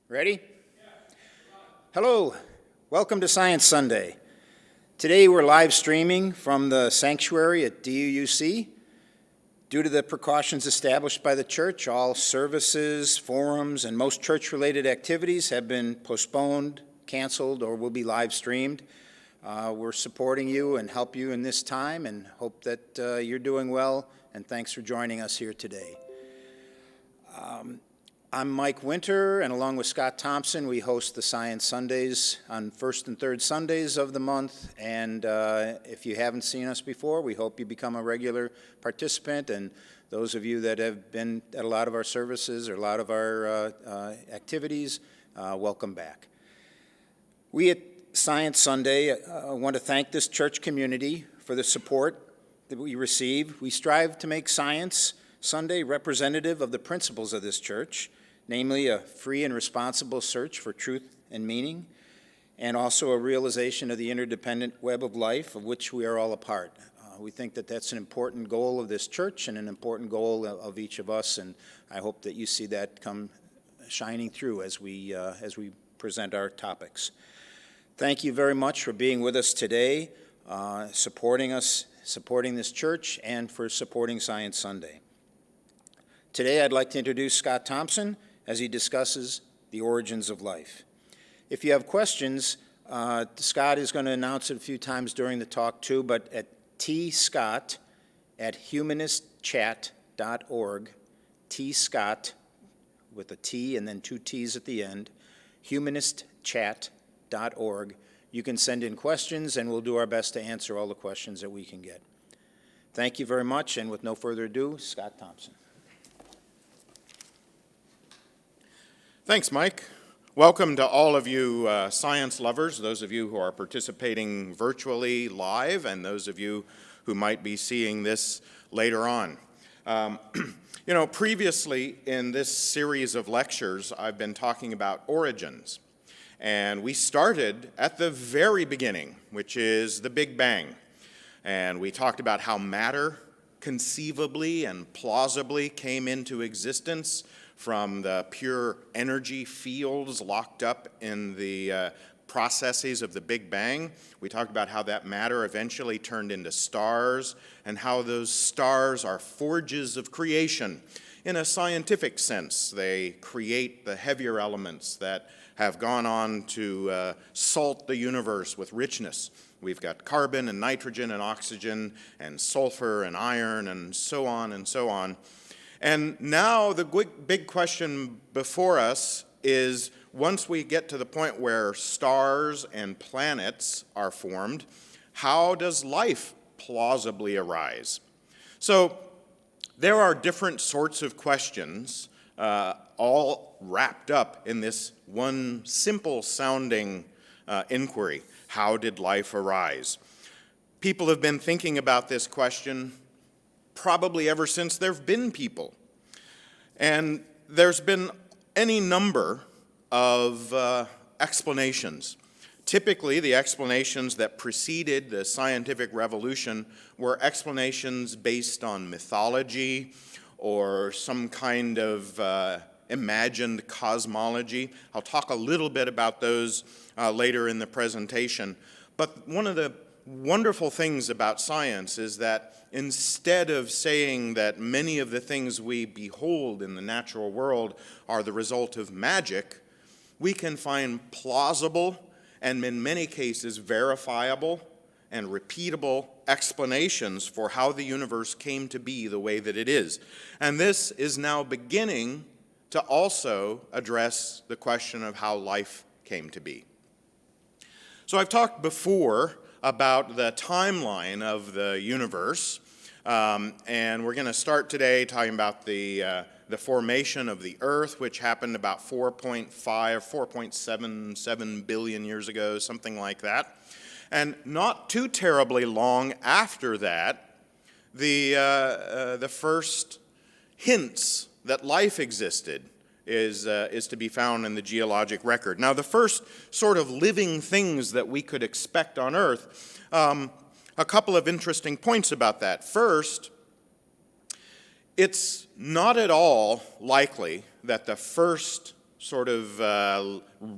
Ready? Hello, welcome to Science Sunday. Today we're live streaming from the sanctuary at DUUC. Due to the precautions established by the church, all services, forums, and most church-related activities have been postponed, canceled, or will be live streamed. We're supporting you and help you in this time and hope that you're doing well, and thanks for joining us here today. I'm Mike Winter, and along with Scott Thompson, we host the Science Sundays on first and third Sundays of the month. And if you haven't seen us before, we hope you become a regular participant. And those of you that have been at a lot of our services or a lot of our activities, welcome back. We at Science Sunday want to thank this church community for the support that we receive. We strive to make Science Sunday representative of the principles of this church, namely a free and responsible search for truth and meaning, and also a realization of the interdependent web of life of which we are all a part. We think that that's an important goal of this church and an important goal of each of us, and I hope that you see that come shining through as we present our topics. Thank you very much for being with us today, supporting us, supporting this church, and for supporting Science Sunday. Today I'd like to introduce Scott Thompson as he discusses the origins of life. If you have questions, Scott is going to announce it a few times during the talk too, but at tscott@humanistchat.org, tscott with a T and then two T's at the end, humanistchat.org, you can send in questions and we'll do our best to answer all the questions that we can get. Thank you very much, and with no further ado, Scott Thompson. Thanks, Mike. Welcome to all of you science lovers, those of you who are participating virtually live, and those of you who might be seeing this later on. Previously in this series of lectures, I've been talking about origins. And we started at the very beginning, which is the Big Bang. And we talked about how matter conceivably and plausibly came into existence from the pure energy fields locked up in the processes of the Big Bang. We talked about how that matter eventually turned into stars and how those stars are forges of creation. In a scientific sense, they create the heavier elements that have gone on to salt the universe with richness. We've got carbon and nitrogen and oxygen and sulfur and iron and so on and so on. And now the big question before us is, once we get to the point where stars and planets are formed, how does life plausibly arise? So there are different sorts of questions, all wrapped up in this one simple sounding inquiry. How did life arise? People have been thinking about this question probably ever since there have been people. And there's been any number of explanations. Typically, the explanations that preceded the scientific revolution were explanations based on mythology or some kind of imagined cosmology. I'll talk a little bit about those later in the presentation. But one of the wonderful things about science is that instead of saying that many of the things we behold in the natural world are the result of magic, we can find plausible and in many cases verifiable and repeatable explanations for how the universe came to be the way that it is. And this is now beginning to also address the question of how life came to be. So I've talked before about the timeline of the universe, and we're going to start today talking about the formation of the Earth, which happened about 4.77 billion years ago, something like that. And not too terribly long after that, the first hints that life existed is to be found in the geologic record. Now, the first sort of living things that we could expect on Earth, a couple of interesting points about that. First, it's not at all likely that the first sort of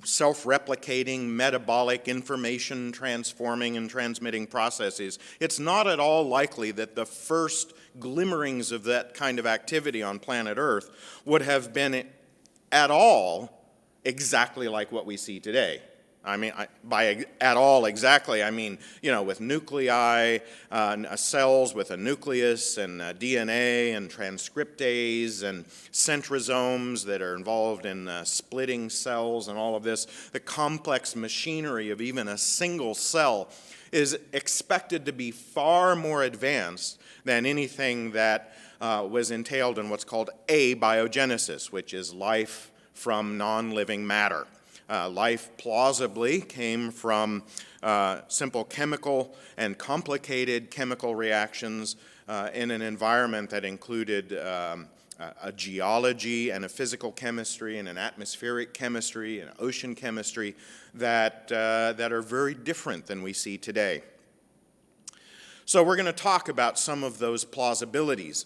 self-replicating, metabolic, information transforming and transmitting processes, it's not at all likely that the first glimmerings of that kind of activity on planet Earth would have been at all exactly like what we see today. I mean, by at all exactly, I mean, with nuclei, cells with a nucleus and DNA and transcriptase and centrosomes that are involved in splitting cells and all of this. The complex machinery of even a single cell is expected to be far more advanced than anything that was entailed in what's called abiogenesis, which is life from non-living matter. Life plausibly came from simple chemical and complicated chemical reactions in an environment that included a geology and a physical chemistry and an atmospheric chemistry and ocean chemistry that are very different than we see today. So we're going to talk about some of those plausibilities.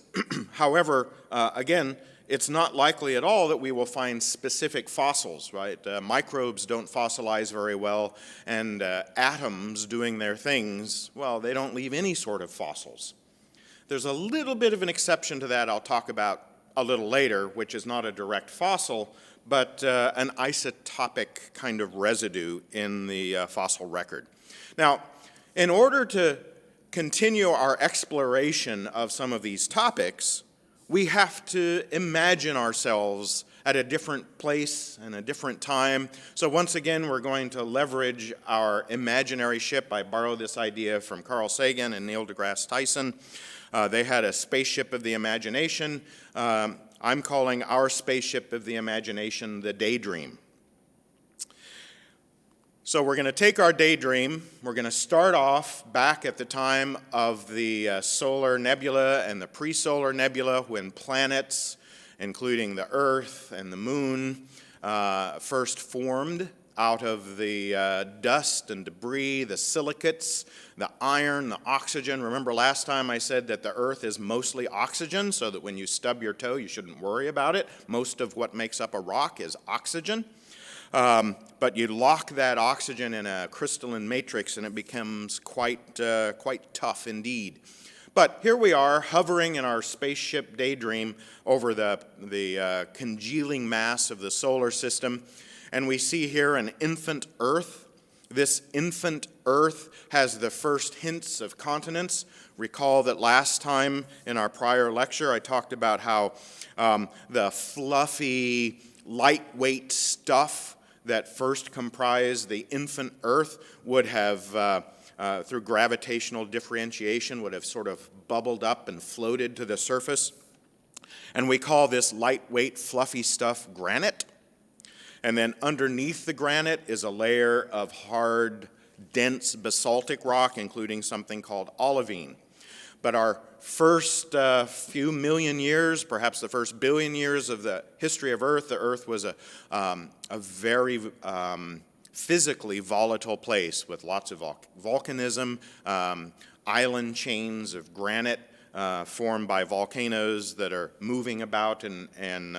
However, again, it's not likely at all that we will find specific fossils, right? Microbes don't fossilize very well, and atoms doing their things, well, they don't leave any sort of fossils. There's a little bit of an exception to that I'll talk about a little later, which is not a direct fossil, but an isotopic kind of residue in the fossil record. Now, in order to continue our exploration of some of these topics, we have to imagine ourselves at a different place and a different time. So once again, we're going to leverage our imaginary ship. I borrowed this idea from Carl Sagan and Neil deGrasse Tyson. They had a spaceship of the imagination. I'm calling our spaceship of the imagination the Daydream. So we're going to take our daydream, we're going to start off back at the time of the solar nebula and the pre-solar nebula, when planets, including the Earth and the Moon, first formed out of the dust and debris, the silicates, the iron, the oxygen. Remember last time I said that the Earth is mostly oxygen, so that when you stub your toe, you shouldn't worry about it. Most of what makes up a rock is oxygen. But you lock that oxygen in a crystalline matrix and it becomes quite tough indeed. But here we are, hovering in our spaceship Daydream over the congealing mass of the solar system, and we see here an infant Earth. This infant Earth has the first hints of continents. Recall that last time in our prior lecture I talked about how the fluffy, lightweight stuff that first comprised the infant Earth would have, through gravitational differentiation, would have sort of bubbled up and floated to the surface. And we call this lightweight, fluffy stuff granite. And then underneath the granite is a layer of hard, dense basaltic rock, including something called olivine. But our first few million years, perhaps the first billion years of the history of Earth, the Earth was a very physically volatile place with lots of volcanism, island chains of granite formed by volcanoes that are moving about and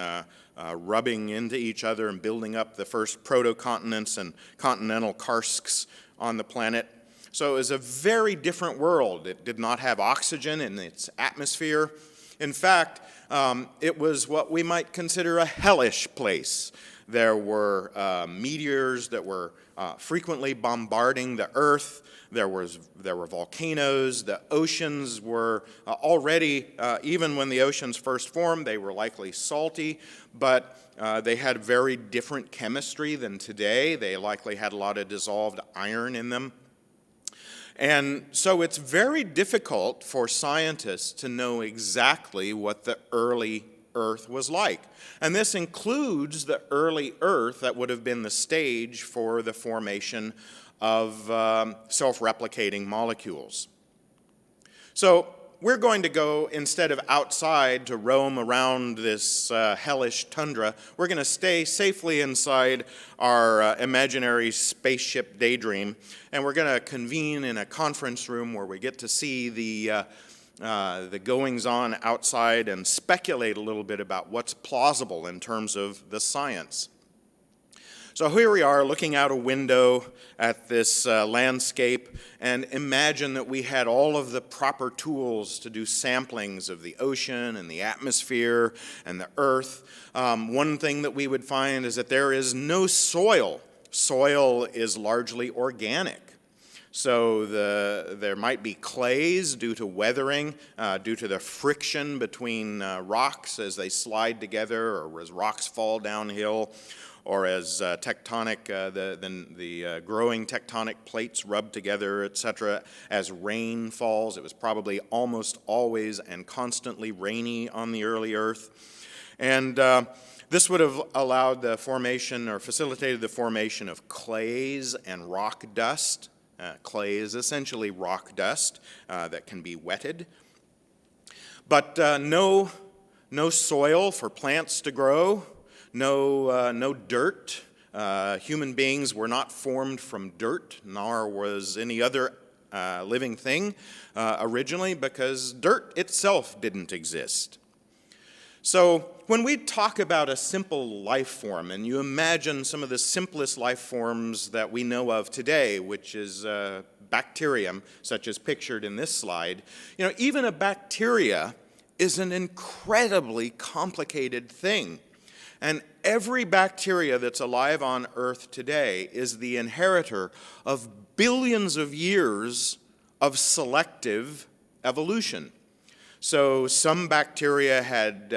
rubbing into each other and building up the first protocontinents and continental karsks on the planet. So it was a very different world. It did not have oxygen in its atmosphere. In fact, it was what we might consider a hellish place. There were meteors that were frequently bombarding the Earth. There were volcanoes. The oceans were already, even when the oceans first formed, they were likely salty, but they had very different chemistry than today. They likely had a lot of dissolved iron in them. And so it's very difficult for scientists to know exactly what the early Earth was like. And this includes the early Earth that would have been the stage for the formation of self-replicating molecules. So we're going to go, instead of outside to roam around this hellish tundra, we're going to stay safely inside our imaginary spaceship Daydream, and we're going to convene in a conference room where we get to see the goings-on outside and speculate a little bit about what's plausible in terms of the science. So here we are looking out a window at this landscape, and imagine that we had all of the proper tools to do samplings of the ocean and the atmosphere and the earth. One thing that we would find is that there is no soil. Soil is largely organic. So there might be clays due to weathering, due to the friction between rocks as they slide together or as rocks fall downhill, or as the growing tectonic plates rub together, etc. As rain falls. It was probably almost always and constantly rainy on the early Earth. And this would have allowed the formation or facilitated the formation of clays and rock dust. Clay is essentially rock dust that can be wetted. But no soil for plants to grow, no dirt. Human beings were not formed from dirt, nor was any other living thing originally, because dirt itself didn't exist. So when we talk about a simple life form, and you imagine some of the simplest life forms that we know of today, which is bacterium, such as pictured in this slide, even a bacteria is an incredibly complicated thing. And every bacteria that's alive on Earth today is the inheritor of billions of years of selective evolution. So some bacteria had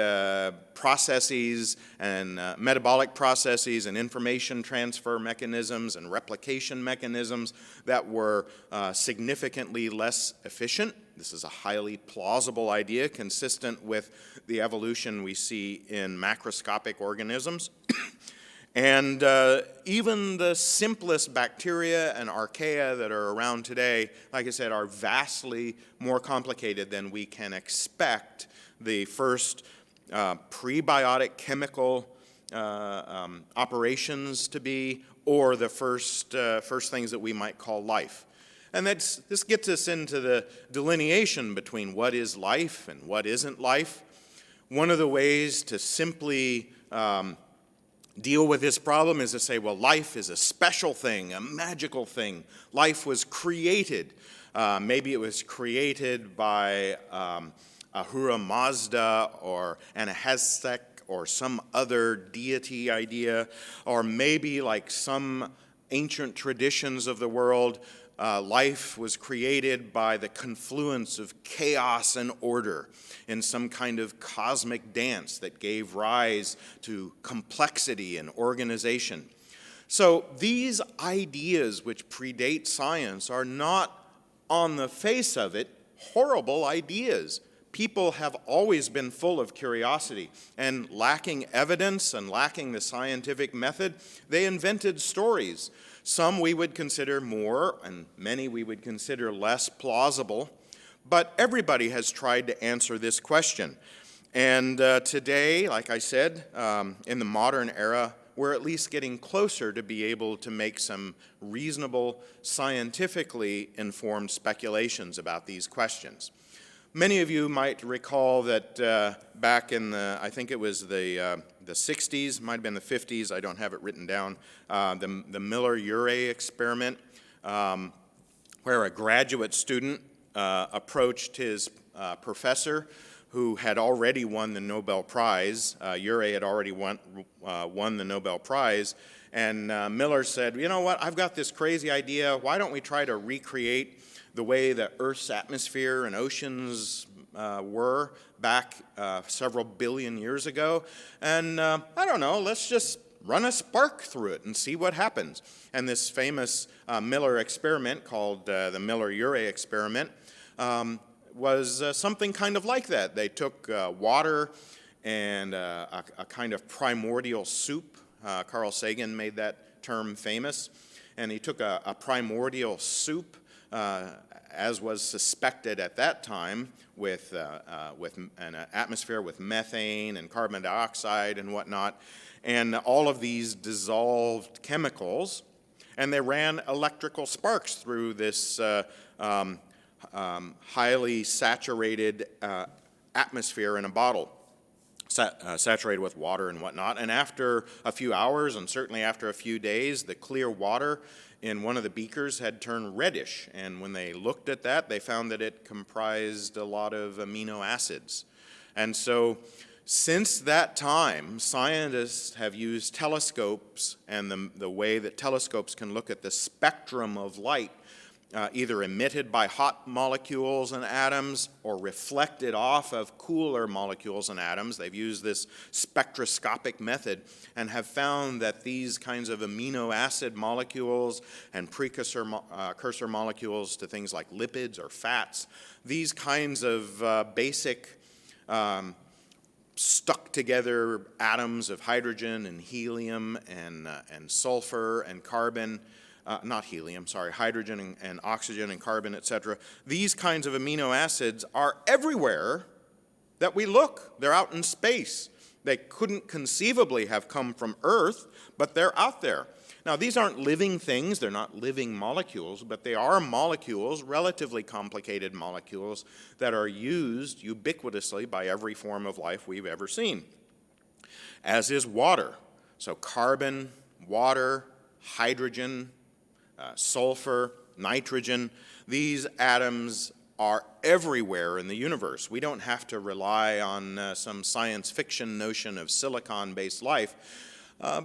processes and metabolic processes and information transfer mechanisms and replication mechanisms that were significantly less efficient. This is a highly plausible idea consistent with the evolution we see in macroscopic organisms. And even the simplest bacteria and archaea that are around today, like I said, are vastly more complicated than we can expect the first prebiotic chemical operations to be, or the first things that we might call life. And this gets us into the delineation between what is life and what isn't life. One of the ways to simply deal with this problem is to say, well, life is a special thing, a magical thing. Life was created. Maybe it was created by Ahura Mazda or Anahaztek or some other deity idea, or maybe like some ancient traditions of the world, life was created by the confluence of chaos and order in some kind of cosmic dance that gave rise to complexity and organization. So these ideas which predate science are not, on the face of it, horrible ideas. People have always been full of curiosity, and lacking evidence and lacking the scientific method, they invented stories. Some we would consider more, and many we would consider less plausible, but everybody has tried to answer this question. And today, like I said, in the modern era, we're at least getting closer to be able to make some reasonable, scientifically informed speculations about these questions. Many of you might recall that back in I think it was the 60s, might have been the 50s, I don't have it written down, the Miller-Urey experiment, where a graduate student approached his professor, who had already won the Nobel Prize. Urey had already won the Nobel Prize, and Miller said, you know what, I've got this crazy idea, why don't we try to recreate the way the Earth's atmosphere and oceans were back several billion years ago. And I don't know, let's just run a spark through it and see what happens. And this famous Miller experiment called the Miller-Urey experiment was something kind of like that. They took water and a kind of primordial soup. Carl Sagan made that term famous. And he took a primordial soup, as was suspected at that time, with an atmosphere with methane and carbon dioxide and whatnot, and all of these dissolved chemicals, and they ran electrical sparks through this highly saturated atmosphere in a bottle. saturated with water and whatnot. And after a few hours, and certainly after a few days, the clear water in one of the beakers had turned reddish. And when they looked at that, they found that it comprised a lot of amino acids. And so since that time, scientists have used telescopes and the way that telescopes can look at the spectrum of light either emitted by hot molecules and atoms or reflected off of cooler molecules and atoms. They've used this spectroscopic method and have found that these kinds of amino acid molecules and precursor cursor molecules to things like lipids or fats, these kinds of basic stuck together atoms of hydrogen and helium and sulfur and carbon, not helium, sorry, hydrogen and oxygen and carbon, etc. These kinds of amino acids are everywhere that we look. They're out in space. They couldn't conceivably have come from Earth, but they're out there. Now, these aren't living things. They're not living molecules, but they are molecules, relatively complicated molecules, that are used ubiquitously by every form of life we've ever seen, as is water. So carbon, water, hydrogen, sulfur, nitrogen, these atoms are everywhere in the universe. We don't have to rely on some science fiction notion of silicon-based life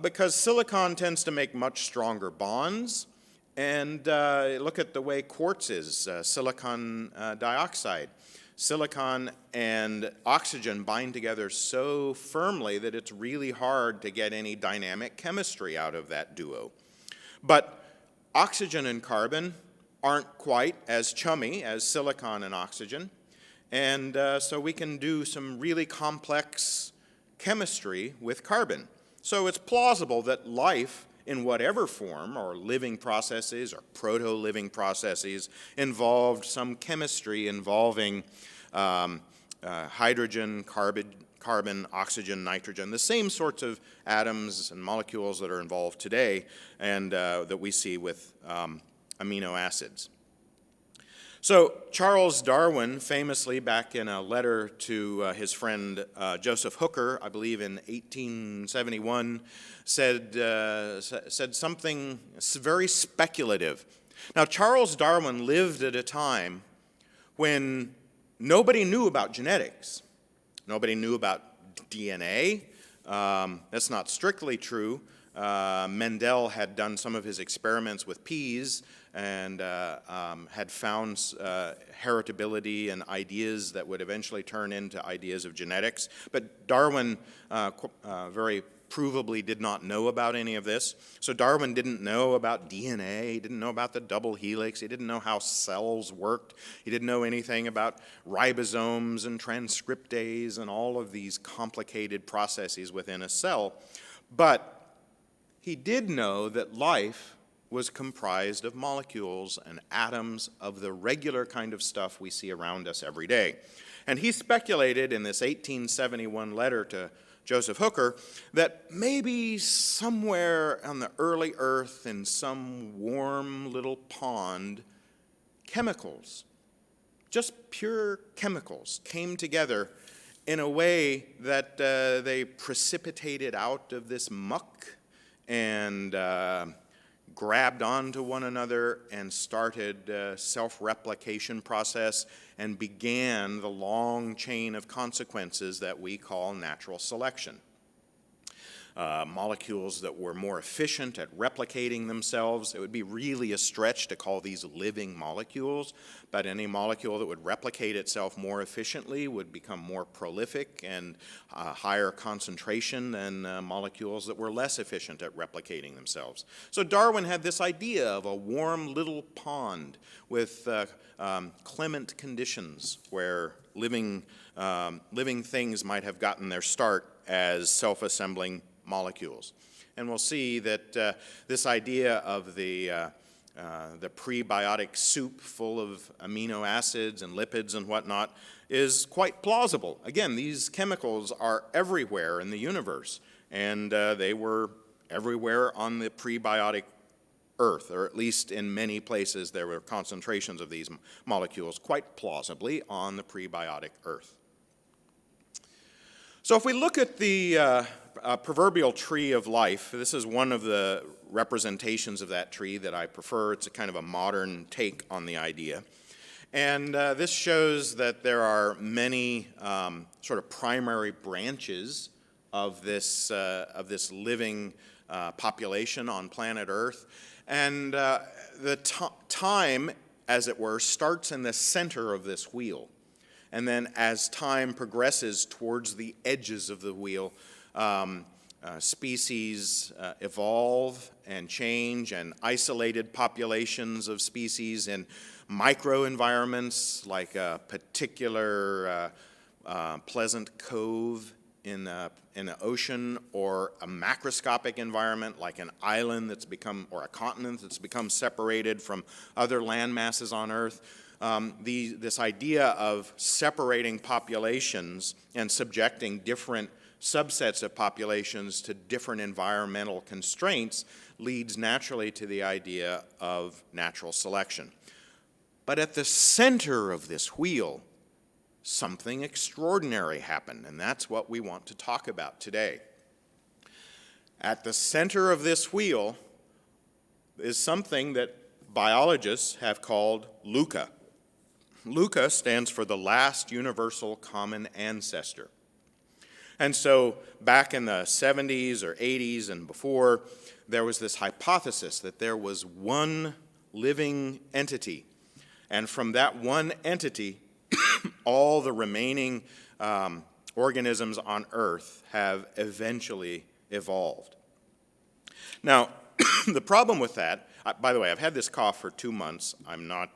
because silicon tends to make much stronger bonds. And look at the way quartz is, silicon dioxide. Silicon and oxygen bind together so firmly that it's really hard to get any dynamic chemistry out of that duo. But oxygen and carbon aren't quite as chummy as silicon and oxygen, and so we can do some really complex chemistry with carbon. So it's plausible that life in whatever form, or living processes or proto-living processes, involved some chemistry involving hydrogen, carbon, oxygen, nitrogen, the same sorts of atoms and molecules that are involved today and that we see with amino acids. So Charles Darwin famously, back in a letter to his friend Joseph Hooker, I believe in 1871, said something very speculative. Now, Charles Darwin lived at a time when nobody knew about genetics. Nobody knew about DNA. That's not strictly true. Mendel had done some of his experiments with peas and had found heritability and ideas that would eventually turn into ideas of genetics. But Darwin very provably did not know about any of this. So Darwin didn't know about DNA, he didn't know about the double helix, he didn't know how cells worked, he didn't know anything about ribosomes and transcriptase and all of these complicated processes within a cell. But he did know that life was comprised of molecules and atoms of the regular kind of stuff we see around us every day. And he speculated in this 1871 letter to Joseph Hooker that maybe somewhere on the early Earth in some warm little pond, chemicals, just pure chemicals, came together in a way that they precipitated out of this muck and grabbed onto one another and started a self-replication process and began the long chain of consequences that we call natural selection. Molecules that were more efficient at replicating themselves. It would be really a stretch to call these living molecules, but any molecule that would replicate itself more efficiently would become more prolific and higher concentration than molecules that were less efficient at replicating themselves. So Darwin had this idea of a warm little pond with clement conditions where living things might have gotten their start as self-assembling molecules. And we'll see that this idea of the prebiotic soup full of amino acids and lipids and whatnot is quite plausible. Again, these chemicals are everywhere in the universe, and they were everywhere on the prebiotic Earth, or at least in many places there were concentrations of these molecules quite plausibly on the prebiotic Earth. So if we look at the proverbial tree of life, this is one of the representations of that tree that I prefer. It's a kind of a modern take on the idea. And this shows that there are many sort of primary branches of this living population on planet Earth. And the time, as it were, starts in the center of this wheel. And then as time progresses towards the edges of the wheel, species evolve and change, and isolated populations of species in microenvironments like a particular pleasant cove in an ocean, or a macroscopic environment like an island that's become, or a continent that's become separated from other land masses on Earth. This idea of separating populations and subjecting different subsets of populations to different environmental constraints leads naturally to the idea of natural selection. But at the center of this wheel, something extraordinary happened, and that's what we want to talk about today. At the center of this wheel is something that biologists have called LUCA. LUCA stands for the last universal common ancestor. And so back in the 70s or 80s and before, there was this hypothesis that there was one living entity. And from that one entity, all the remaining organisms on Earth have eventually evolved. Now, the problem with that, by the way, I've had this cough for 2 months. I'm not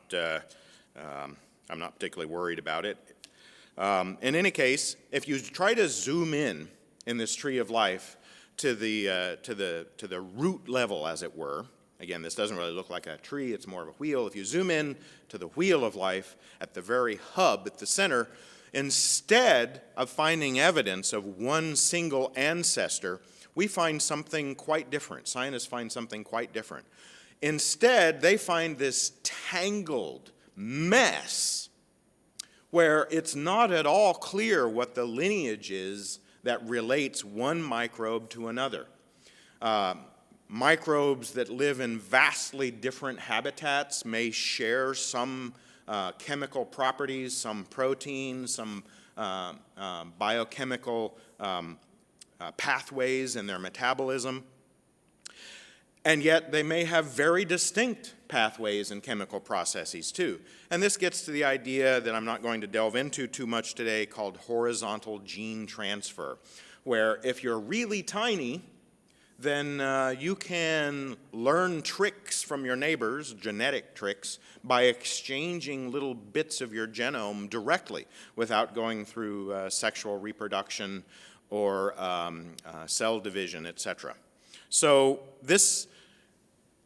particularly worried about it. In any case, if you try to zoom in this tree of life to the root level, as it were, again, this doesn't really look like a tree, it's more of a wheel. If you zoom in to the wheel of life at the very hub, at the center, instead of finding evidence of one single ancestor, we find something quite different. Scientists find something quite different. Instead, they find this tangled mess where it's not at all clear what the lineage is that relates one microbe to another. Microbes that live in vastly different habitats may share some chemical properties, some proteins, some biochemical pathways in their metabolism. And yet they may have very distinct pathways and chemical processes too. And this gets to the idea that I'm not going to delve into too much today, called horizontal gene transfer, where if you're really tiny, then you can learn tricks from your neighbors, genetic tricks, by exchanging little bits of your genome directly without going through sexual reproduction or cell division, etc. So this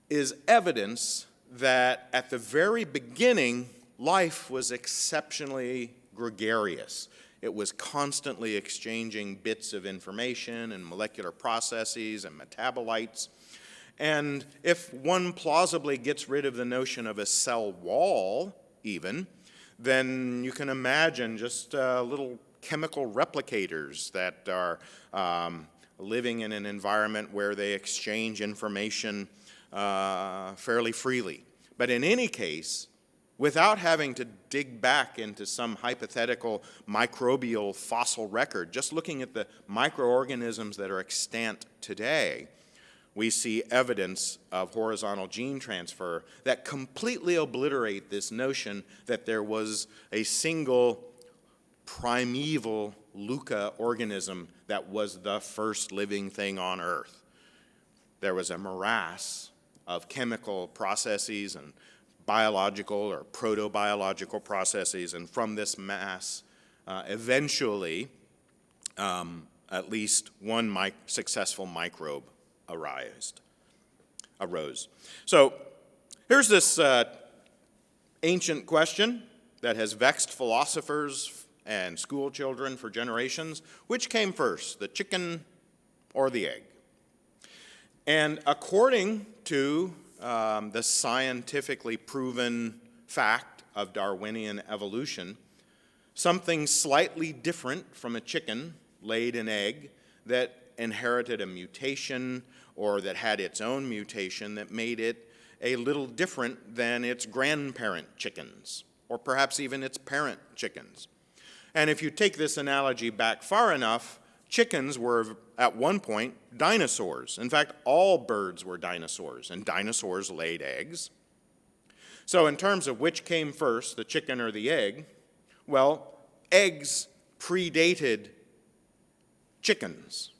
is evidence that at the very beginning, life was exceptionally gregarious. It was constantly exchanging bits of information and molecular processes and metabolites. And if one plausibly gets rid of the notion of a cell wall, even, then you can imagine just little chemical replicators that are living in an environment where they exchange information fairly freely. But in any case, without having to dig back into some hypothetical microbial fossil record, just looking at the microorganisms that are extant today, we see evidence of horizontal gene transfer that completely obliterate this notion that there was a single primeval LUCA organism that was the first living thing on Earth. There was a morass of chemical processes and biological or protobiological processes, and from this mass, eventually, at least one successful microbe arose. So here's this ancient question that has vexed philosophers and school children for generations. Which came first, the chicken or the egg? And according to the scientifically proven fact of Darwinian evolution, something slightly different from a chicken laid an egg that inherited a mutation or that had its own mutation that made it a little different than its grandparent chickens, or perhaps even its parent chickens. And if you take this analogy back far enough, chickens were at one point dinosaurs. In fact, all birds were dinosaurs, and dinosaurs laid eggs. So in terms of which came first, the chicken or the egg, well, eggs predated chickens.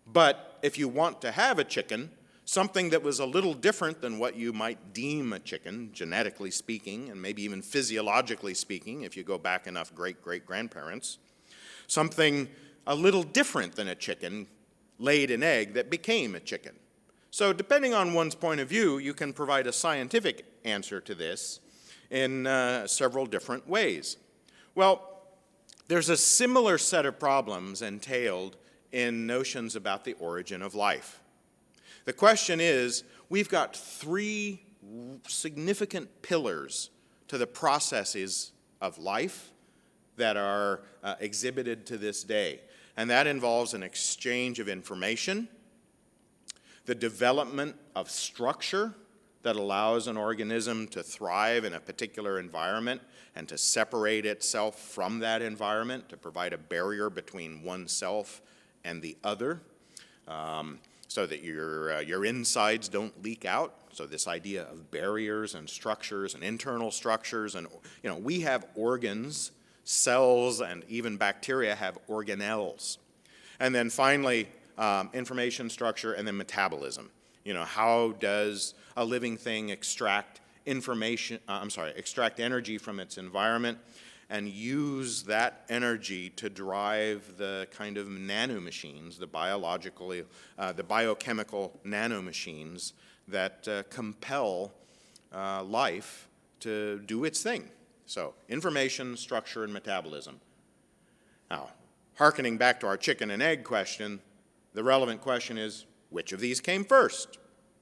But if you want to have a chicken, something that was a little different than what you might deem a chicken, genetically speaking, and maybe even physiologically speaking, if you go back enough great-great-grandparents, something a little different than a chicken laid an egg that became a chicken. So depending on one's point of view, you can provide a scientific answer to this in several different ways. Well, there's a similar set of problems entailed in notions about the origin of life. The question is, we've got three significant pillars to the processes of life that are exhibited to this day. And that involves an exchange of information, the development of structure that allows an organism to thrive in a particular environment and to separate itself from that environment, to provide a barrier between oneself and the other, so that your insides don't leak out. So this idea of barriers and structures and internal structures, and we have organs, cells, and even bacteria have organelles. And then finally, information structure, and then metabolism. How does a living thing extract energy from its environment and use that energy to drive the kind of nanomachines, the biochemical nanomachines that compel life to do its thing. So information, structure, and metabolism. Now, hearkening back to our chicken and egg question, the relevant question is, which of these came first?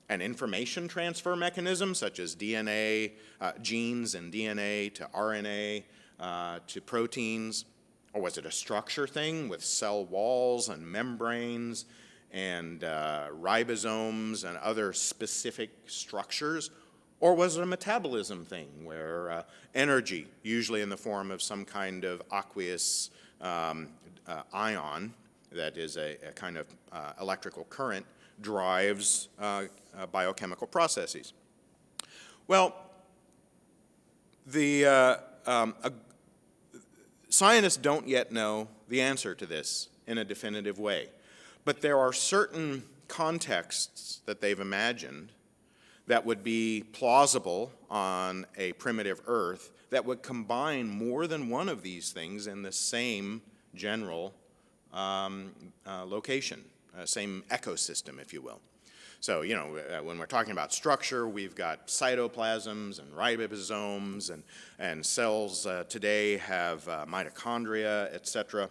An information transfer mechanism, such as DNA, genes and DNA to RNA, to proteins, or was it a structure thing with cell walls and membranes and ribosomes and other specific structures? Or was it a metabolism thing where energy, usually in the form of some kind of aqueous ion that is a kind of electrical current, drives biochemical processes? Well, scientists don't yet know the answer to this in a definitive way, but there are certain contexts that they've imagined that would be plausible on a primitive Earth that would combine more than one of these things in the same general location, same ecosystem, if you will. So, when we're talking about structure, we've got cytoplasms and ribosomes, and cells today have mitochondria, etc.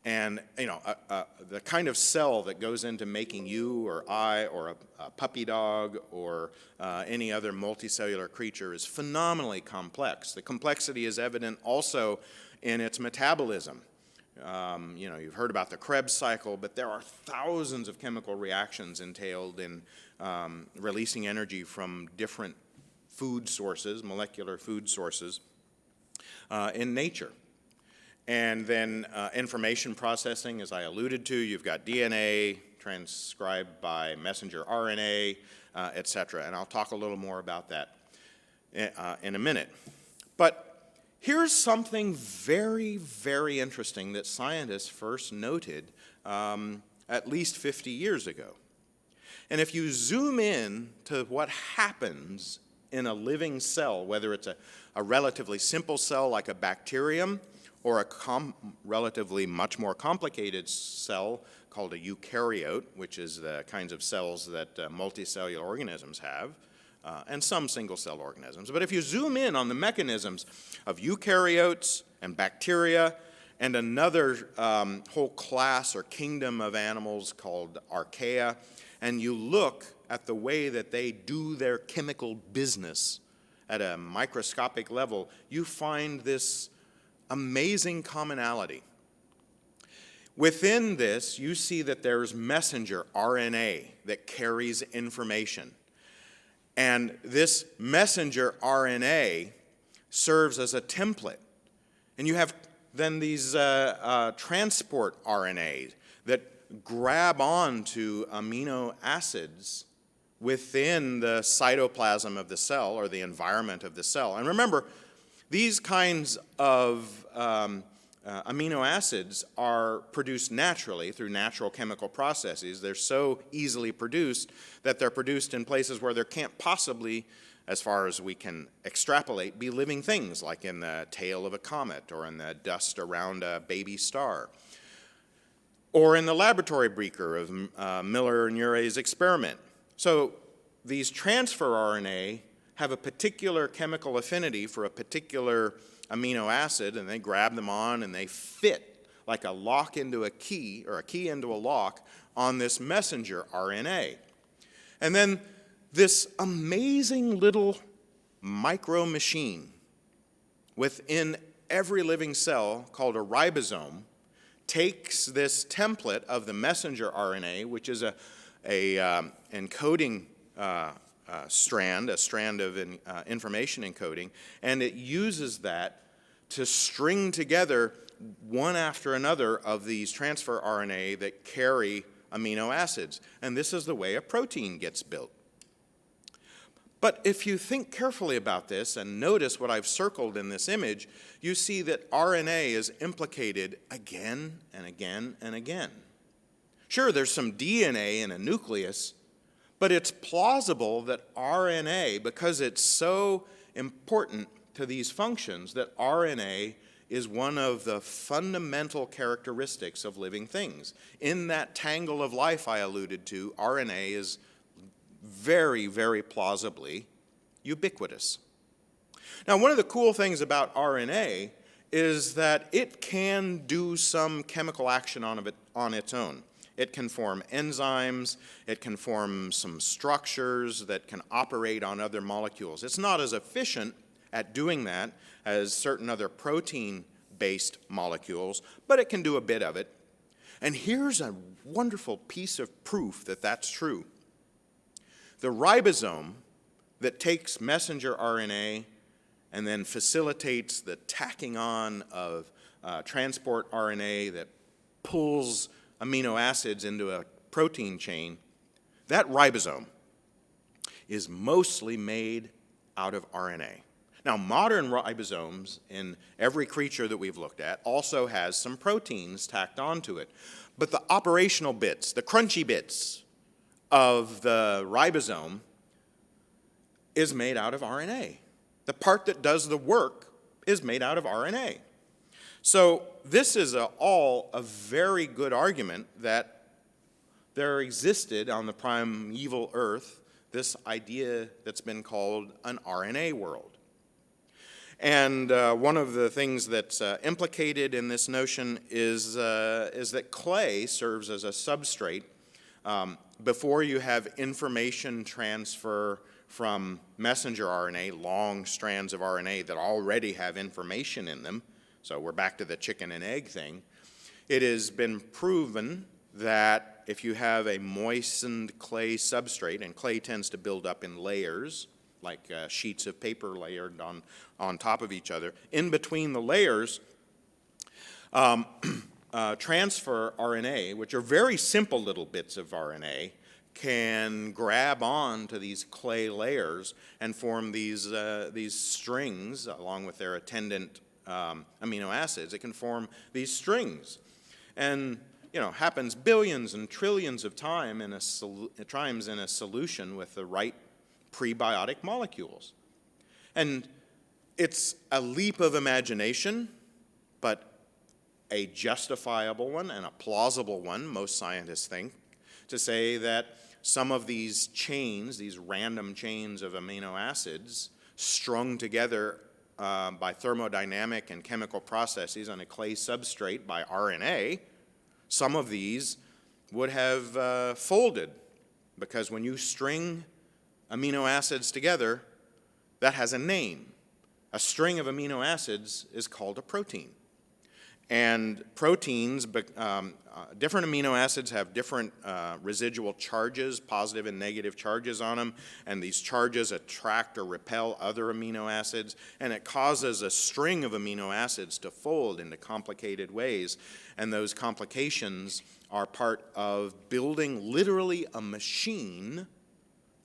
And, the kind of cell that goes into making you or I or a puppy dog or any other multicellular creature is phenomenally complex. The complexity is evident also in its metabolism. You've heard about the Krebs cycle, but there are thousands of chemical reactions entailed in releasing energy from different food sources, molecular food sources, in nature. And then information processing, as I alluded to, you've got DNA transcribed by messenger RNA, et cetera. And I'll talk a little more about that in a minute. But here's something very, very interesting that scientists first noted at least 50 years ago. And if you zoom in to what happens in a living cell, whether it's a relatively simple cell like a bacterium or a relatively much more complicated cell called a eukaryote, which is the kinds of cells that multicellular organisms have, and some single-cell organisms. But if you zoom in on the mechanisms of eukaryotes and bacteria and another whole class or kingdom of animals called archaea, and you look at the way that they do their chemical business at a microscopic level, you find this amazing commonality. Within this, you see that there's messenger RNA that carries information. And this messenger RNA serves as a template. And you have then these transport RNAs that grab onto amino acids within the cytoplasm of the cell or the environment of the cell. And remember, these kinds of amino acids are produced naturally through natural chemical processes. They're so easily produced that they're produced in places where there can't possibly, as far as we can extrapolate, be living things, like in the tail of a comet or in the dust around a baby star, or in the laboratory beaker of Miller-Ure's experiment. So these transfer RNA have a particular chemical affinity for a particular amino acid, and they grab them on and they fit like a lock into a key, or a key into a lock, on this messenger RNA. And then this amazing little micro machine within every living cell called a ribosome takes this template of the messenger RNA, which is a encoding strand, a strand of information encoding, and it uses that to string together one after another of these transfer RNA that carry amino acids. And this is the way a protein gets built. But if you think carefully about this and notice what I've circled in this image, you see that RNA is implicated again and again and again. Sure, there's some DNA in a nucleus, but it's plausible that RNA, because it's so important to these functions, that RNA is one of the fundamental characteristics of living things. In that tangle of life I alluded to, RNA is very, very plausibly ubiquitous. Now, one of the cool things about RNA is that it can do some chemical action on its own. It can form enzymes, it can form some structures that can operate on other molecules. It's not as efficient at doing that as certain other protein-based molecules, but it can do a bit of it. And here's a wonderful piece of proof that that's true. The ribosome that takes messenger RNA and then facilitates the tacking on of transport RNA that pulls amino acids into a protein chain, that ribosome is mostly made out of RNA. Now, modern ribosomes in every creature that we've looked at also has some proteins tacked onto it. But the operational bits, the crunchy bits of the ribosome, is made out of RNA. The part that does the work is made out of RNA. So this is all a very good argument that there existed on the primeval Earth this idea that's been called an RNA world. And one of the things that's implicated in this notion is that clay serves as a substrate before you have information transfer from messenger RNA, long strands of RNA that already have information in them. So we're back to the chicken and egg thing. It has been proven that if you have a moistened clay substrate, and clay tends to build up in layers, like sheets of paper layered on top of each other, in between the layers, transfer RNA, which are very simple little bits of RNA, can grab on to these clay layers and form these strings along with their attendant amino acids. It can form these strings, and happens billions and trillions of times in a solution with the right prebiotic molecules. And it's a leap of imagination, but a justifiable one and a plausible one, most scientists think, to say that some of these chains, these random chains of amino acids, strung together by thermodynamic and chemical processes on a clay substrate by RNA, some of these would have folded, because when you string amino acids together, that has a name. A string of amino acids is called a protein. And proteins, different amino acids have different residual charges, positive and negative charges on them, and these charges attract or repel other amino acids, and it causes a string of amino acids to fold into complicated ways, and those complications are part of building literally a machine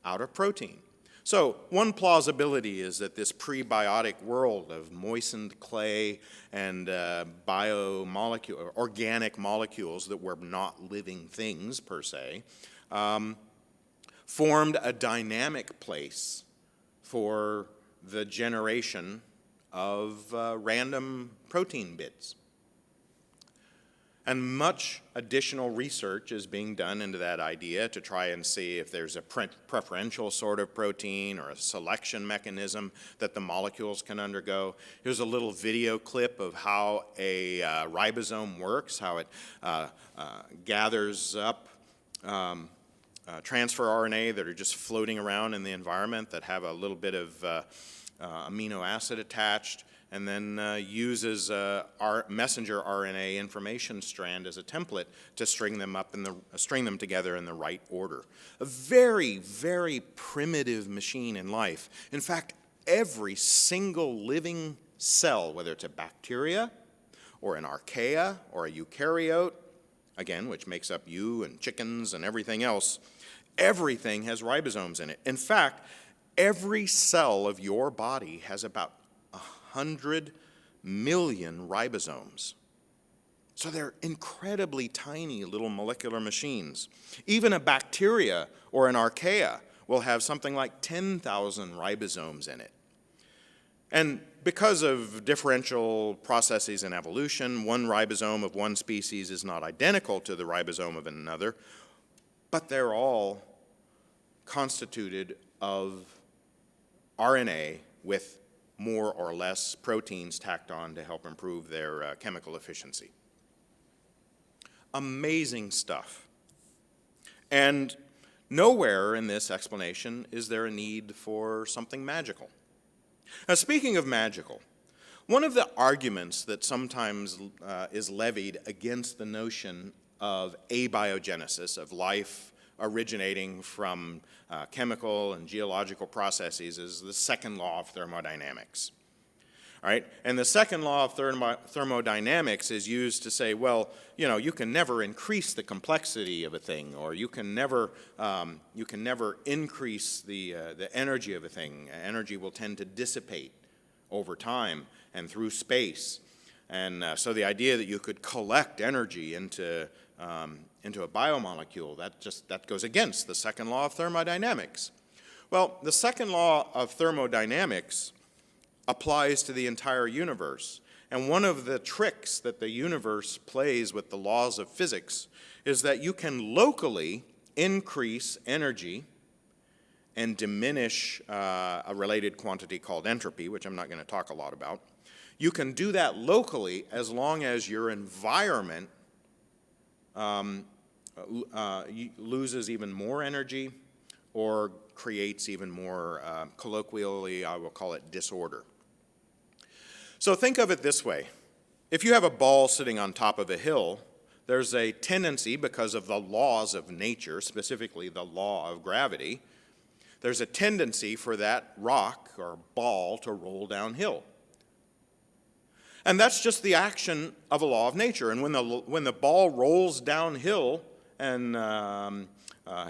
out of protein. So one plausibility is that this prebiotic world of moistened clay and organic molecules that were not living things per se, formed a dynamic place for the generation of random protein bits. And much additional research is being done into that idea to try and see if there's a preferential sort of protein or a selection mechanism that the molecules can undergo. Here's a little video clip of how a ribosome works, how it gathers up transfer RNA that are just floating around in the environment that have a little bit of amino acid attached, and then uses our messenger RNA information strand as a template to string them together in the right order. A very, very primitive machine in life. In fact, every single living cell, whether it's a bacteria or an archaea or a eukaryote, again, which makes up you and chickens and everything else, everything has ribosomes in it. In fact, every cell of your body has about 100 million ribosomes. So they're incredibly tiny little molecular machines. Even a bacteria or an archaea will have something like 10,000 ribosomes in it. And because of differential processes in evolution, one ribosome of one species is not identical to the ribosome of another, but they're all constituted of RNA with more or less proteins tacked on to help improve their chemical efficiency. Amazing stuff. And nowhere in this explanation is there a need for something magical. Now, speaking of magical, one of the arguments that sometimes is levied against the notion of abiogenesis, of life originating from chemical and geological processes, is the second law of thermodynamics. All right? And the second law of thermodynamics is used to say, well, you know, you can never increase the complexity of a thing, or you can never increase the energy of a thing. Energy will tend to dissipate over time and through space. And so the idea that you could collect energy into a biomolecule, that goes against the second law of thermodynamics. Well, the second law of thermodynamics applies to the entire universe. And one of the tricks that the universe plays with the laws of physics is that you can locally increase energy and diminish a related quantity called entropy, which I'm not going to talk a lot about. You can do that locally as long as your environment loses even more energy or creates even more, colloquially, I will call it disorder. So think of it this way. If you have a ball sitting on top of a hill, there's a tendency, because of the laws of nature, specifically the law of gravity, there's a tendency for that rock or ball to roll downhill. And that's just the action of a law of nature. And when the ball rolls downhill and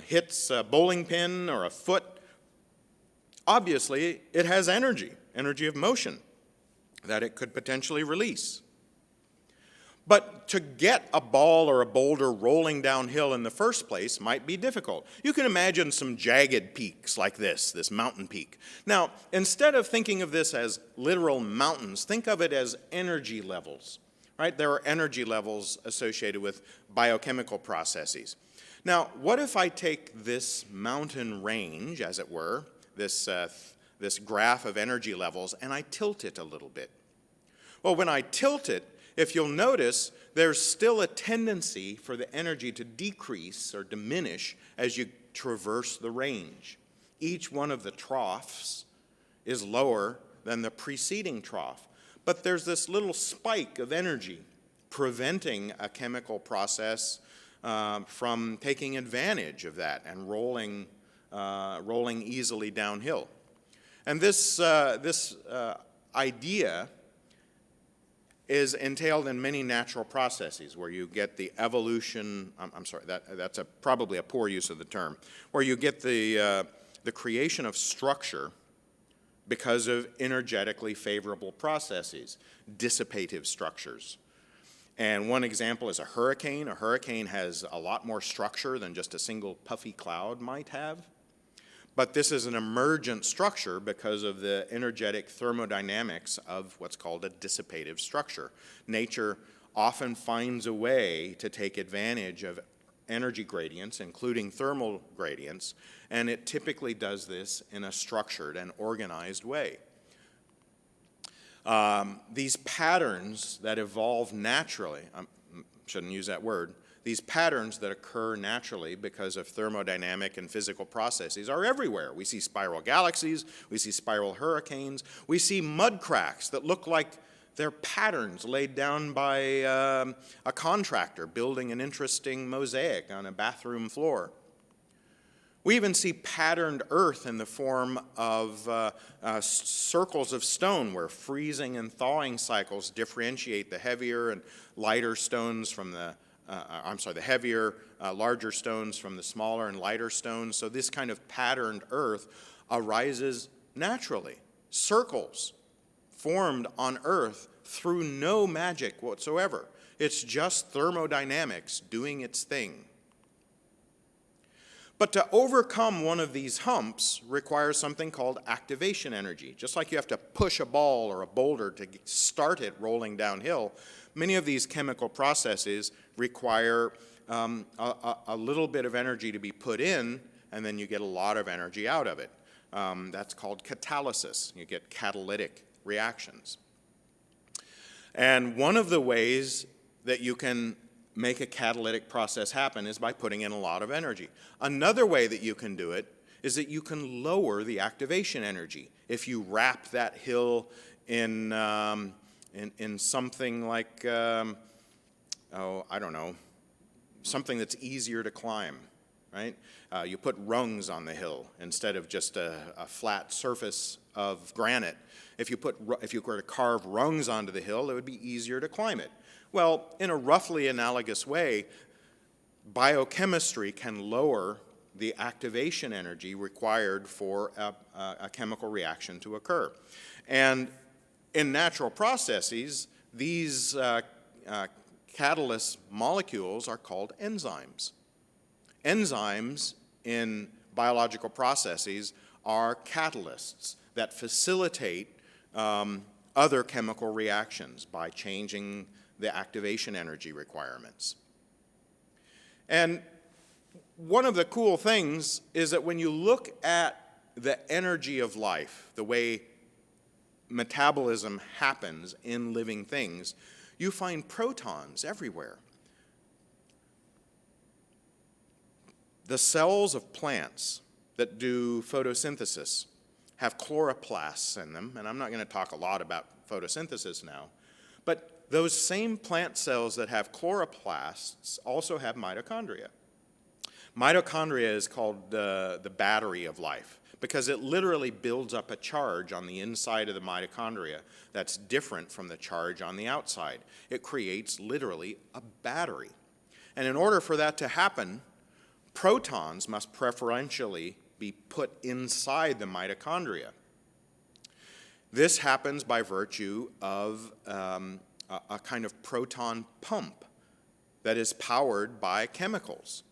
hits a bowling pin or a foot, obviously it has energy of motion that it could potentially release. But to get a ball or a boulder rolling downhill in the first place might be difficult. You can imagine some jagged peaks like this mountain peak. Now, instead of thinking of this as literal mountains, think of it as energy levels, right? There are energy levels associated with biochemical processes. Now, what if I take this mountain range, as it were, this graph of energy levels, and I tilt it a little bit? Well, when I tilt it, if you'll notice, there's still a tendency for the energy to decrease or diminish as you traverse the range. Each one of the troughs is lower than the preceding trough. But there's this little spike of energy preventing a chemical process from taking advantage of that and rolling easily downhill. And this idea is entailed in many natural processes where you get the evolution, I'm sorry, that's probably a poor use of the term, where you get the creation of structure because of energetically favorable processes, dissipative structures. And one example is a hurricane. A hurricane has a lot more structure than just a single puffy cloud might have. But this is an emergent structure because of the energetic thermodynamics of what's called a dissipative structure. Nature often finds a way to take advantage of energy gradients, including thermal gradients, and it typically does this in a structured and organized way. These patterns that evolve naturally, shouldn't use that word, these patterns that occur naturally because of thermodynamic and physical processes are everywhere. We see spiral galaxies, we see spiral hurricanes, we see mud cracks that look like they're patterns laid down by a contractor building an interesting mosaic on a bathroom floor. We even see patterned earth in the form of circles of stone where freezing and thawing cycles differentiate the heavier and lighter stones from the heavier, larger stones from the smaller and lighter stones. So this kind of patterned earth arises naturally. Circles formed on earth through no magic whatsoever. It's just thermodynamics doing its thing. But to overcome one of these humps requires something called activation energy. Just like you have to push a ball or a boulder to start it rolling downhill, many of these chemical processes require a little bit of energy to be put in, and then you get a lot of energy out of it. That's called catalysis. You get catalytic reactions. And one of the ways that you can make a catalytic process happen is by putting in a lot of energy. Another way that you can do it is that you can lower the activation energy. If you wrap that hill in something like, I don't know, something that's easier to climb, right? You put rungs on the hill instead of just a flat surface of granite. If you were to carve rungs onto the hill, it would be easier to climb it. Well, in a roughly analogous way, biochemistry can lower the activation energy required for a chemical reaction to occur. And in natural processes, these catalyst molecules are called enzymes. Enzymes in biological processes are catalysts that facilitate other chemical reactions by changing the activation energy requirements. And one of the cool things is that when you look at the energy of life, the way metabolism happens in living things, you find protons everywhere. The cells of plants that do photosynthesis have chloroplasts in them, and I'm not going to talk a lot about photosynthesis now, but those same plant cells that have chloroplasts also have mitochondria. Mitochondria is called the battery of life because it literally builds up a charge on the inside of the mitochondria that's different from the charge on the outside. It creates literally a battery. And in order for that to happen, protons must preferentially be put inside the mitochondria. This happens by virtue of a kind of proton pump that is powered by chemicals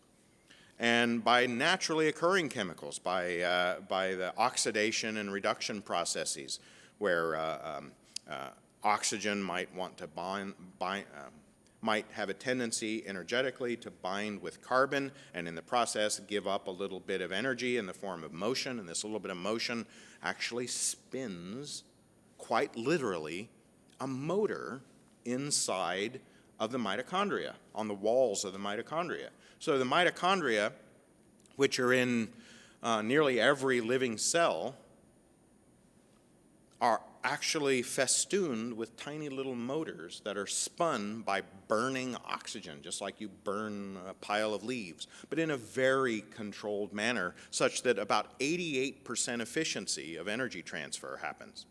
and by naturally occurring chemicals, by the oxidation and reduction processes where oxygen might want to might have a tendency energetically to bind with carbon and in the process give up a little bit of energy in the form of motion, and this little bit of motion actually spins quite literally a motor inside of the mitochondria, on the walls of the mitochondria. So the mitochondria, which are in nearly every living cell, actually festooned with tiny little motors that are spun by burning oxygen, just like you burn a pile of leaves, but in a very controlled manner, such that about 88% efficiency of energy transfer happens.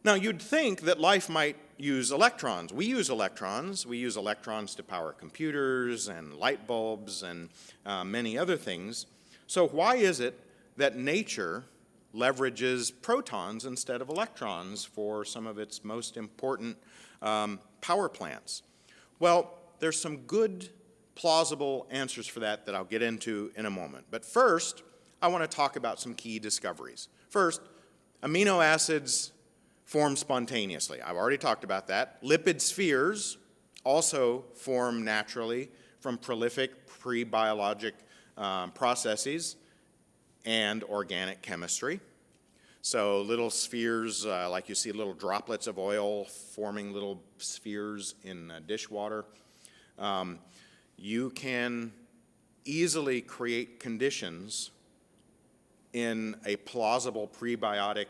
Now, you'd think that life might use electrons. We use electrons. We use electrons to power computers and light bulbs and many other things. So why is it that nature leverages protons instead of electrons for some of its most important power plants? Well, there's some good, plausible answers for that I'll get into in a moment. But first, I want to talk about some key discoveries. First, amino acids form spontaneously. I've already talked about that. Lipid spheres also form naturally from prolific pre-biologic processes and organic chemistry. So little spheres, like you see little droplets of oil forming little spheres in dishwater. You can easily create conditions in a plausible prebiotic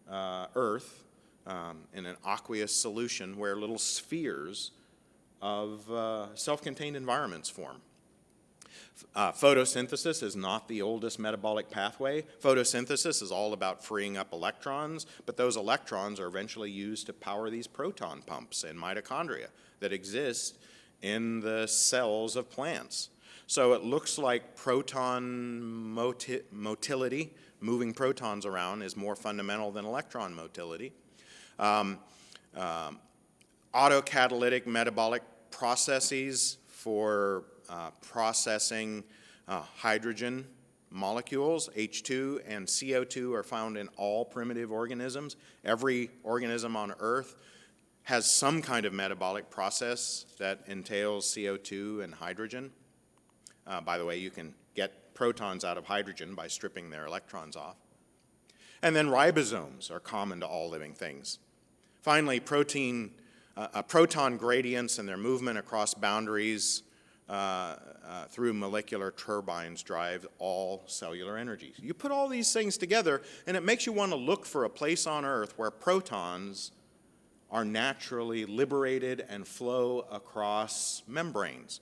earth in an aqueous solution where little spheres of self-contained environments form. Photosynthesis is not the oldest metabolic pathway. Photosynthesis is all about freeing up electrons, but those electrons are eventually used to power these proton pumps in mitochondria that exist in the cells of plants. So it looks like proton motility, moving protons around, is more fundamental than electron motility. Autocatalytic metabolic processes for processing hydrogen molecules, H2 and CO2, are found in all primitive organisms. Every organism on Earth has some kind of metabolic process that entails CO2 and hydrogen. By the way, you can get protons out of hydrogen by stripping their electrons off. And then ribosomes are common to all living things. Finally, proton gradients and their movement across boundaries through molecular turbines drive all cellular energy. You put all these things together, and it makes you want to look for a place on Earth where protons are naturally liberated and flow across membranes.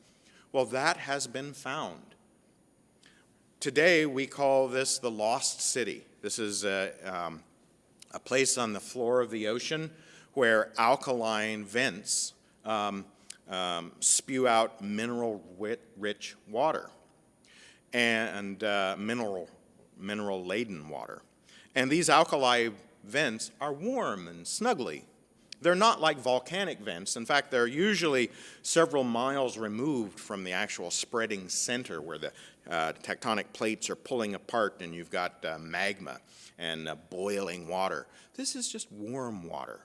Well, that has been found. Today, we call this the Lost City. This is a place on the floor of the ocean where alkaline vents spew out mineral-rich water and mineral-laden water. And these alkali vents are warm and snuggly. They're not like volcanic vents. In fact, they're usually several miles removed from the actual spreading center where the tectonic plates are pulling apart and you've got magma and boiling water. This is just warm water.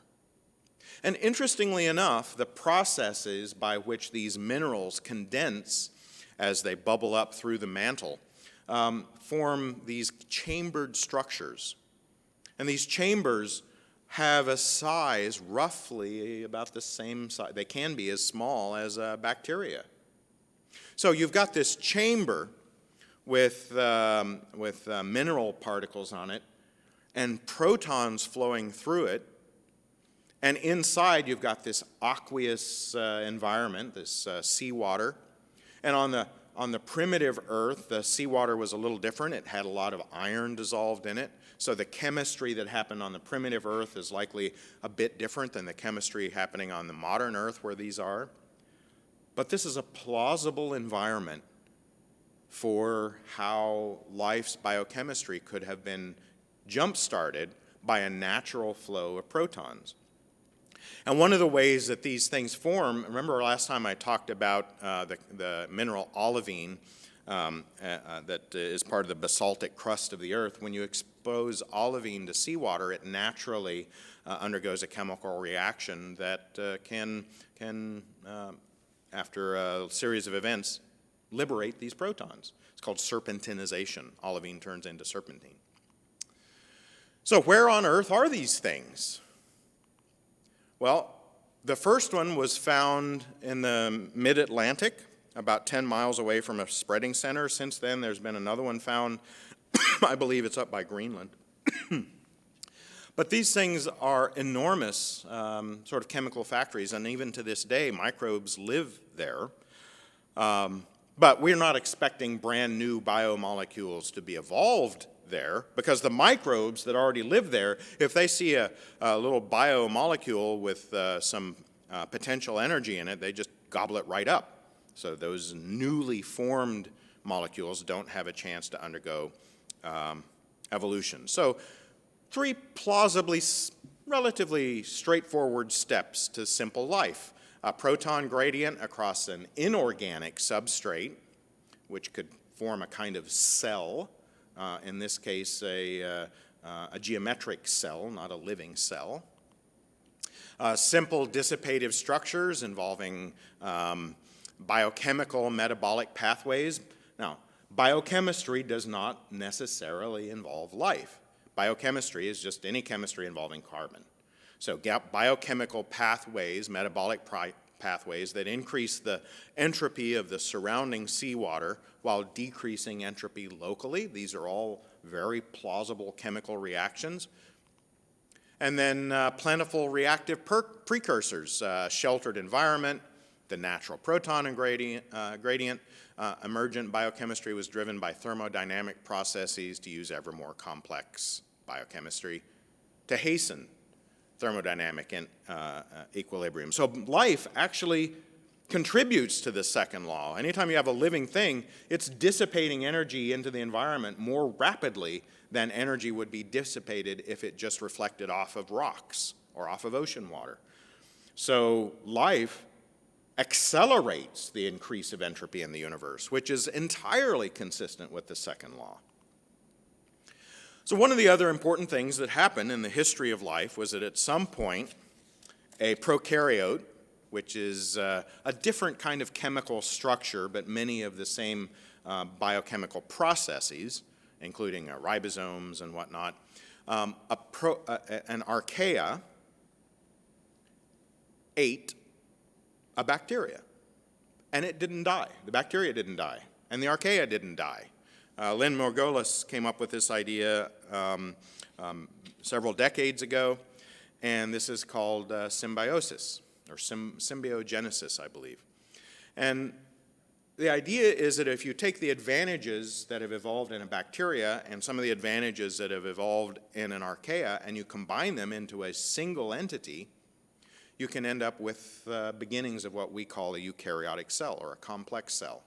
And interestingly enough, the processes by which these minerals condense as they bubble up through the mantle form these chambered structures. And these chambers have a size roughly about the same size. They can be as small as bacteria. So you've got this chamber with mineral particles on it and protons flowing through it. And inside you've got this aqueous environment, this seawater. And on the primitive Earth, the seawater was a little different. It had a lot of iron dissolved in it. So the chemistry that happened on the primitive Earth is likely a bit different than the chemistry happening on the modern Earth where these are. But this is a plausible environment for how life's biochemistry could have been jump-started by a natural flow of protons. And one of the ways that these things form, remember last time I talked about the mineral olivine that is part of the basaltic crust of the Earth. When you expose olivine to seawater, it naturally undergoes a chemical reaction that can after a series of events, liberate these protons. It's called serpentinization. Olivine turns into serpentine. So where on Earth are these things? Well, the first one was found in the mid-Atlantic, about 10 miles away from a spreading center. Since then, there's been another one found, I believe it's up by Greenland. But these things are enormous sort of chemical factories, and even to this day, microbes live there. But we're not expecting brand new biomolecules to be evolved there, because the microbes that already live there, if they see a little biomolecule with some potential energy in it, they just gobble it right up. So those newly formed molecules don't have a chance to undergo evolution. So 3 plausibly relatively straightforward steps to simple life. A proton gradient across an inorganic substrate, which could form a kind of cell, in this case a geometric cell, not a living cell. Simple dissipative structures involving biochemical metabolic pathways. Now, biochemistry does not necessarily involve life. Biochemistry is just any chemistry involving carbon. So biochemical pathways, metabolic pathways that increase the entropy of the surrounding seawater while decreasing entropy locally. These are all very plausible chemical reactions. And then plentiful reactive precursors, sheltered environment, the natural proton gradient. Emergent biochemistry was driven by thermodynamic processes to use ever more complex biochemistry to hasten thermodynamic equilibrium. So life actually contributes to the second law. Anytime you have a living thing, it's dissipating energy into the environment more rapidly than energy would be dissipated if it just reflected off of rocks or off of ocean water. So life accelerates the increase of entropy in the universe, which is entirely consistent with the second law. So one of the other important things that happened in the history of life was that at some point, a prokaryote, which is a different kind of chemical structure, but many of the same biochemical processes, including ribosomes and whatnot, an archaea ate a bacteria, and it didn't die. The bacteria didn't die, and the archaea didn't die. Lynn Margulis came up with this idea several decades ago, and this is called symbiosis, or symbiogenesis, I believe. And the idea is that if you take the advantages that have evolved in a bacteria and some of the advantages that have evolved in an archaea, and you combine them into a single entity, you can end up with beginnings of what we call a eukaryotic cell, or a complex cell,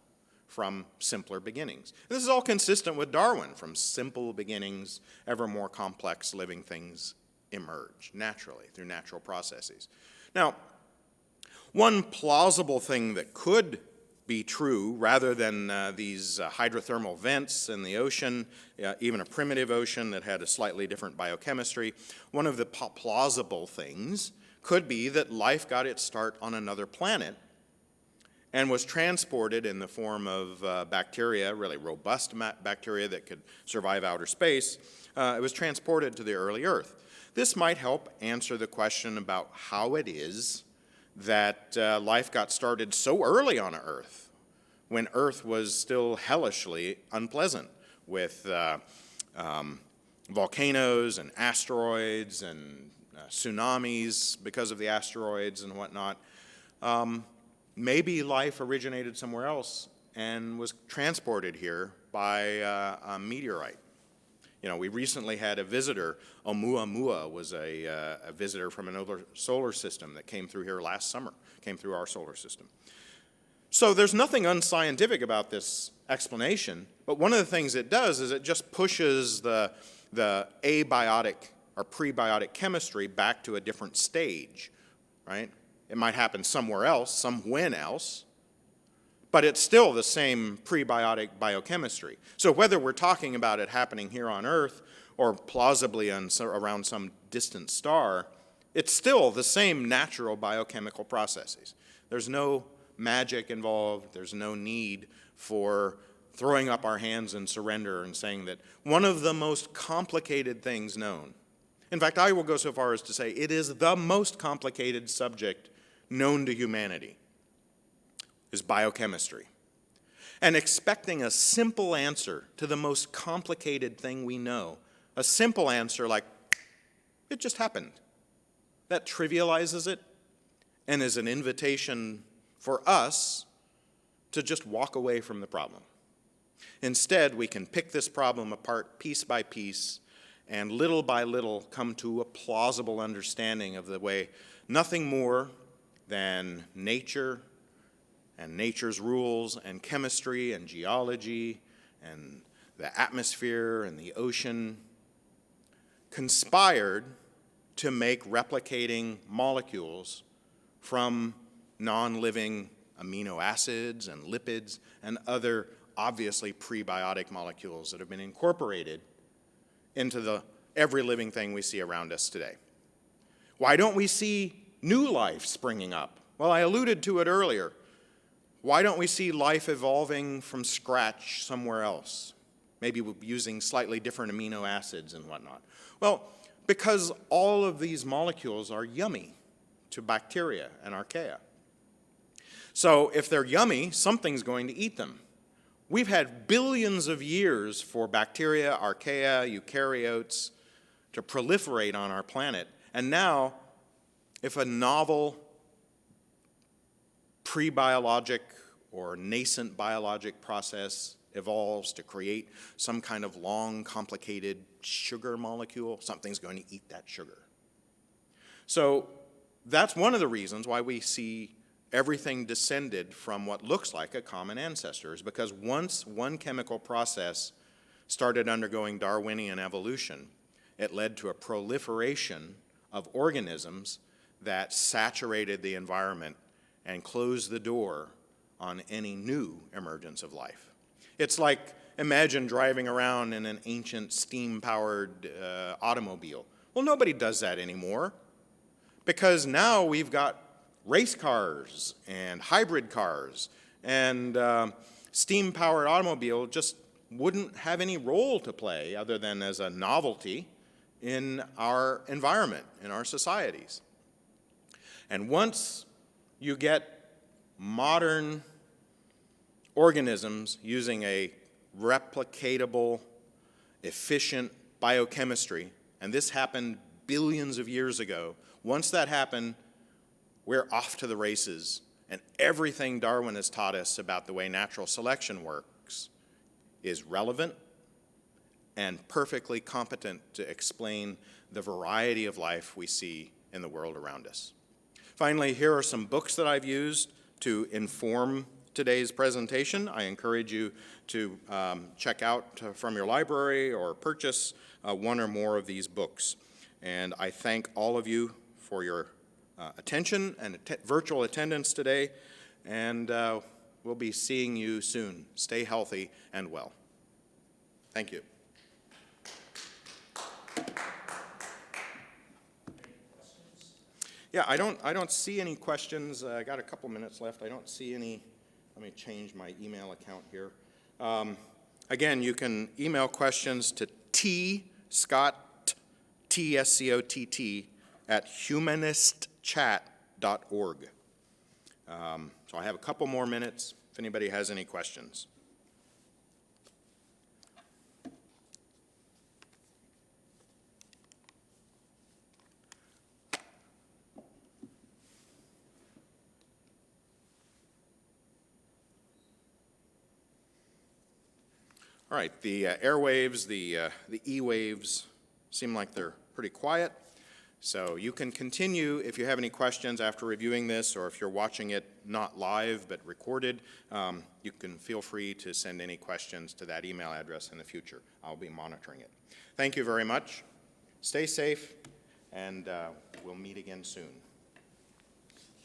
from simpler beginnings. This is all consistent with Darwin. From simple beginnings, ever more complex living things emerge naturally through natural processes. Now, one plausible thing that could be true, rather than these hydrothermal vents in the ocean, even a primitive ocean that had a slightly different biochemistry, one of the plausible things could be that life got its start on another planet and was transported in the form of bacteria, really robust bacteria that could survive outer space. It was transported to the early Earth. This might help answer the question about how it is that life got started so early on Earth, when Earth was still hellishly unpleasant with volcanoes and asteroids and tsunamis because of the asteroids and whatnot. Maybe life originated somewhere else and was transported here by a meteorite. You know, we recently had a visitor. Oumuamua was a visitor from another solar system that came through here last summer, came through our solar system. So there's nothing unscientific about this explanation, but one of the things it does is it just pushes the abiotic or prebiotic chemistry back to a different stage, right? It might happen somewhere else, somewhen else, but it's still the same prebiotic biochemistry. So whether we're talking about it happening here on Earth or plausibly around some distant star, it's still the same natural biochemical processes. There's no magic involved. There's no need for throwing up our hands in surrender and saying that one of the most complicated things known, in fact, I will go so far as to say it is the most complicated subject known to humanity, is biochemistry. And expecting a simple answer to the most complicated thing we know, a simple answer like It just happened. That trivializes it and is an invitation for us to just walk away from the problem. Instead, we can pick this problem apart piece by piece and little by little come to a plausible understanding of the way nothing more than nature and nature's rules and chemistry and geology and the atmosphere and the ocean conspired to make replicating molecules from non-living amino acids and lipids and other obviously prebiotic molecules that have been incorporated into every living thing we see around us today. Why don't we see new life springing up? Well, I alluded to it earlier. Why don't we see life evolving from scratch somewhere else? Maybe using slightly different amino acids and whatnot. Well, because all of these molecules are yummy to bacteria and archaea. So if they're yummy, something's going to eat them. We've had billions of years for bacteria, archaea, eukaryotes to proliferate on our planet. And now, if a novel pre-biologic or nascent biologic process evolves to create some kind of long, complicated sugar molecule, something's going to eat that sugar. So that's one of the reasons why we see everything descended from what looks like a common ancestor, is because once one chemical process started undergoing Darwinian evolution, it led to a proliferation of organisms that saturated the environment and closed the door on any new emergence of life. It's like, imagine driving around in an ancient steam-powered automobile. Well, nobody does that anymore, because now we've got race cars and hybrid cars, and steam-powered automobile just wouldn't have any role to play other than as a novelty in our environment, in our societies. And once you get modern organisms using a replicatable, efficient biochemistry, and this happened billions of years ago, once that happened, we're off to the races, and everything Darwin has taught us about the way natural selection works is relevant and perfectly competent to explain the variety of life we see in the world around us. Finally, here are some books that I've used to inform today's presentation. I encourage you to check out from your library or purchase one or more of these books. And I thank all of you for your attention and virtual attendance today, and we'll be seeing you soon. Stay healthy and well. Thank you. Yeah, I don't see any questions. I got a couple minutes left. I don't see any. Let me change my email account here. Again, you can email questions to Scott, T-S-C-O-T-T, at humanistchat.org. So I have a couple more minutes if anybody has any questions. All right, the airwaves, the E-waves seem like they're pretty quiet. So you can continue if you have any questions after reviewing this, or if you're watching it not live but recorded, you can feel free to send any questions to that email address in the future. I'll be monitoring it. Thank you very much. Stay safe, and we'll meet again soon.